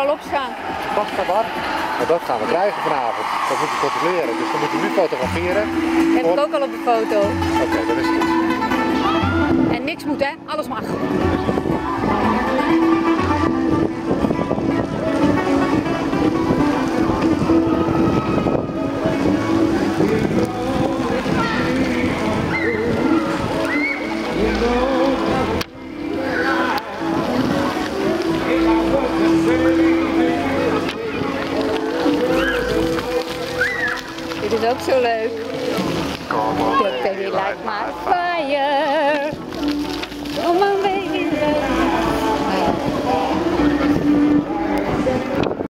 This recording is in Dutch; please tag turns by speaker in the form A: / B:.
A: al op staan.
B: Pasta bar. Maar dat gaan we krijgen vanavond. Dat moet je controleren. Dus dan moeten we nu fotograferen.
A: Heb ik ook al op de foto.
B: Oké, dat is goed.
A: En niks moet, hè? Alles mag. Dit is ook zo leuk.